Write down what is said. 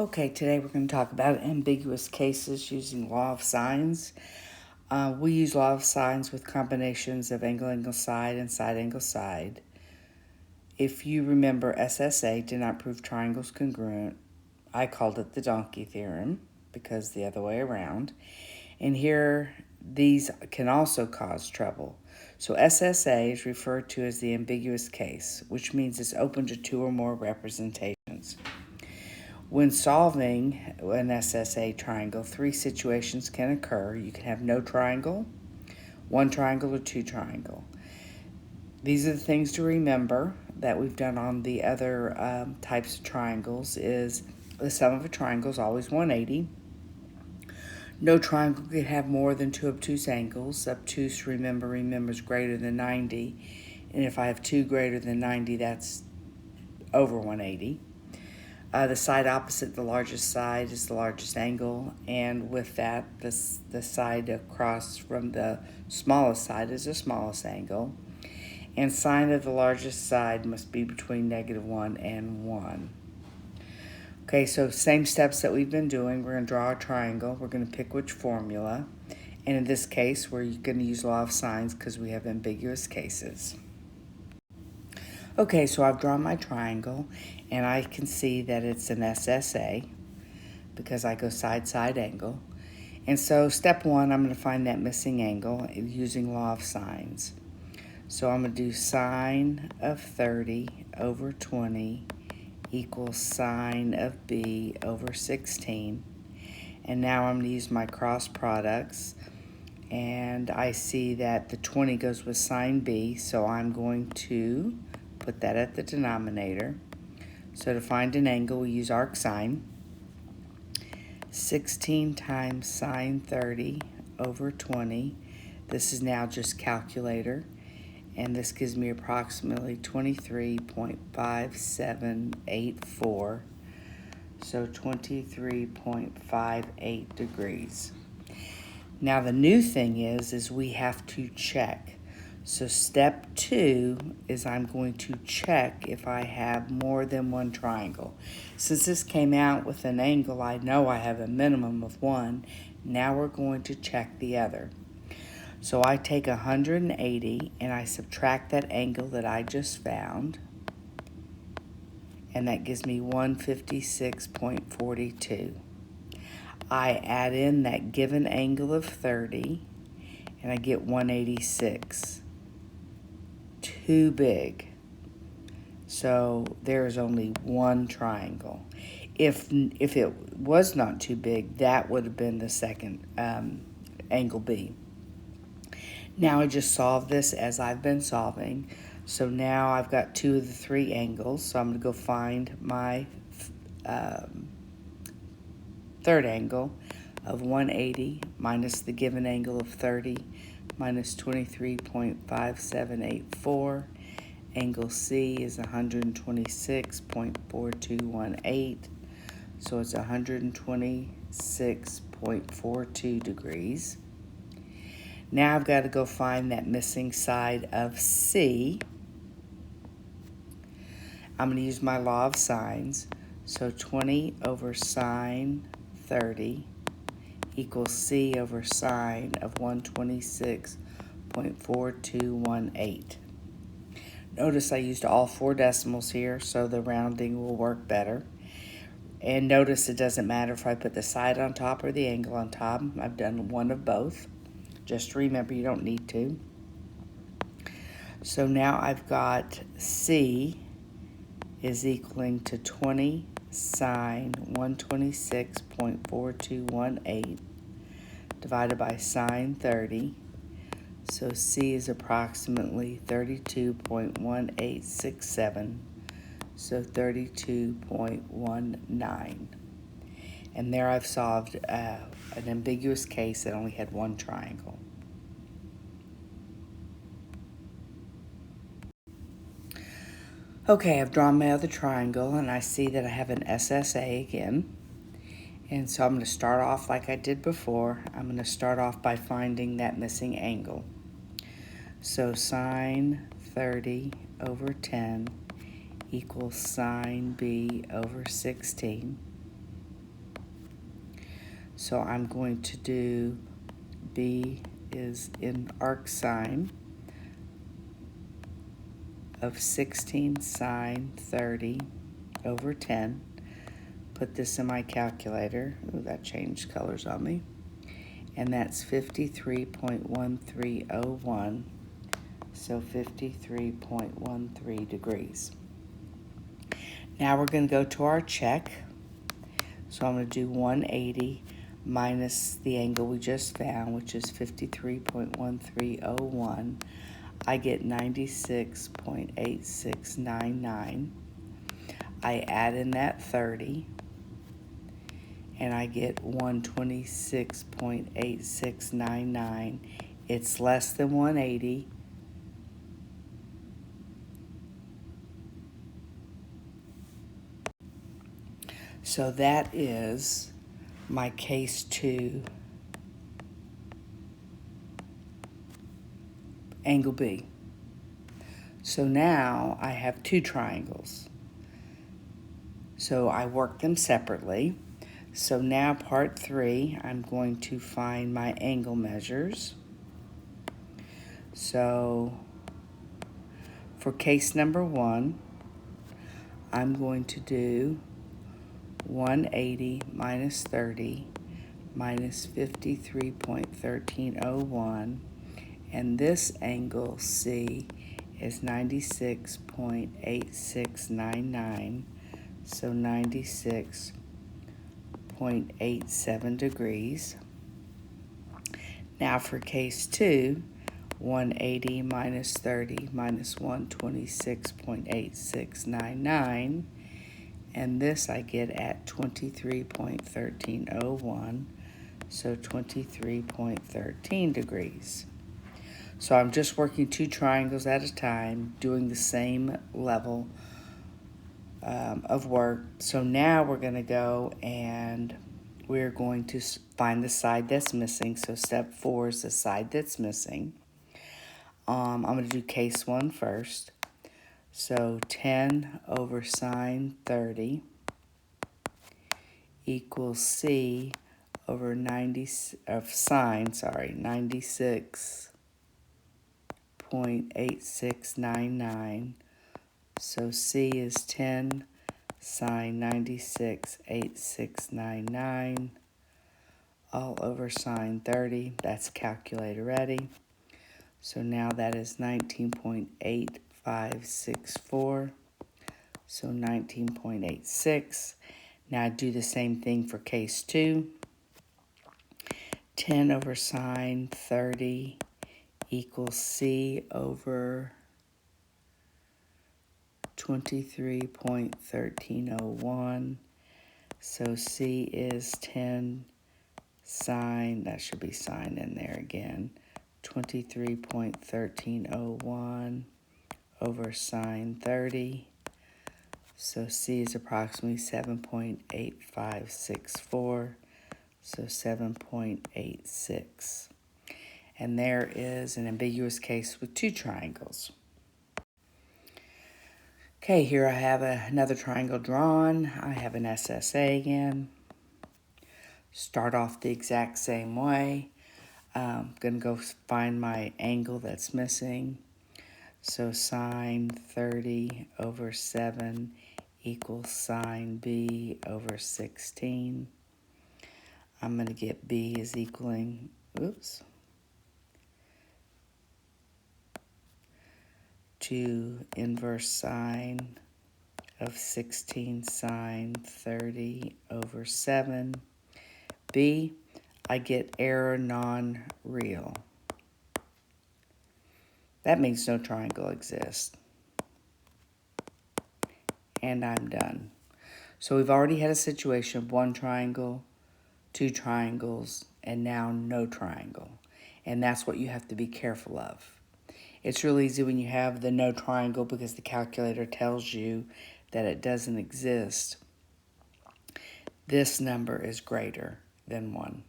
Okay, today we're going to talk about ambiguous cases using law of signs. We use law of signs with combinations of angle, angle, side, and side, angle, side. If you remember, SSA did not prove triangles congruent. I called it the donkey theorem because the other way around. And here, these can also cause trouble. So SSA is referred to as the ambiguous case, which means it's open to two or more representations. When solving an SSA triangle, three situations can occur. You can have no triangle, one triangle, or two triangle. These are the things to remember that we've done on the other types of triangles is the sum of a triangle is always 180. No triangle can have more than two obtuse angles. Obtuse, remember, is greater than 90. And if I have two greater than 90, that's over 180. The side opposite the largest side is the largest angle, and with that, the side across from the smallest side is the smallest angle. And sine of the largest side must be between -1 and 1. Okay, so same steps that we've been doing. We're going to draw a triangle. We're going to pick which formula. And in this case, we're going to use law of signs because we have ambiguous cases. Okay, so I've drawn my triangle, and I can see that it's an SSA because I go side, side, angle. And so step one, I'm going to find that missing angle using law of signs. So I'm going to do sine of 30 over 20 equals sine of b over 16. And now I'm going to use my cross products. And I see that the 20 goes with sine b, so I'm going to put that at the denominator. So to find an angle, we use arcsine. 16 times sine 30 over 20. This is now just calculator. And this gives me approximately 23.5784. So 23.58 degrees. Now the new thing is we have to check. So step two is I'm going to check if I have more than one triangle. Since this came out with an angle, I know I have a minimum of one. Now we're going to check the other. So I take 180 and I subtract that angle that I just found. And that gives me 156.42. I add in that given angle of 30 and I get 186. Too big. So there is only one triangle. If it was not too big, that would have been the second angle B. Now I just solved this as I've been solving. So now I've got two of the three angles. So I'm going to go find my third angle of 180 minus the given angle of 30 minus 23.5784. Angle C is 126.4218. So it's 126.42 degrees. Now I've got to go find that missing side of C. I'm going to use my law of signs. So 20 over sine 30 equals C over sine of 126.4218. Notice I used all four decimals here, so the rounding will work better. And notice it doesn't matter if I put the side on top or the angle on top. I've done one of both. Just remember, you don't need to. So now I've got C is equaling to 20 sine 126.4218 divided by sine 30. So C is approximately 32.1867. So 32.19. And there I've solved an ambiguous case that only had one triangle. Okay, I've drawn my other triangle and I see that I have an SSA again. And so I'm going to start off like I did before. I'm going to start off by finding that missing angle. So sine 30 over 10 equals sine B over 16. So I'm going to do B is in arc sine of 16 sine 30 over 10. Put this in my calculator. Ooh, that changed colors on me. And that's 53.1301. So 53.13 degrees. Now we're going to go to our check. So I'm going to do 180 minus the angle we just found, which is 53.1301. I get 96.8699. I add in that 30, and I get 126.8699. It's less than 180. So that is my case 2, angle B. So now I have 2 triangles. So I work them separately. So now part 3, I'm going to find my angle measures. So for case number 1, I'm going to do 180 minus 30 minus 53.1301, and this angle C is 96.8699, so 96.87 degrees. Now for case 2, 180 minus 30 minus 126.8699, and this I get at 23.1301, so 23.13 degrees. So I'm just working 2 triangles at a time, doing the same level of work. So now we're going to go and we're going to find the side that's missing. So step 4 is the side that's missing. I'm going to do case 1 first. So 10 over sine 30 equals C over 96.8699. So C is 10 sine 96.8699 all over sine 30. That's calculator ready. So now that is 19.8564. So 19.86. Now I do the same thing for case 2. 10 over sine 30 equals C over 23.1301. So C is 10 sine, that should be sine in there again, 23.1301 over sine 30. So C is approximately 7.8564, so 7.86. And there is an ambiguous case with 2 triangles. Okay, here I have another triangle drawn. I have an SSA again. Start off the exact same way. I'm going to go find my angle that's missing. So sine 30 over 7 equals sine B over 16. I'm going to get B is equaling, 2 inverse sine of 16 sine 30 over 7. B, I get error non-real. That means no triangle exists. And I'm done. So we've already had a situation of 1 triangle, 2 triangles, and now no triangle. And that's what you have to be careful of. It's real easy when you have the no triangle because the calculator tells you that it doesn't exist. This number is greater than 1.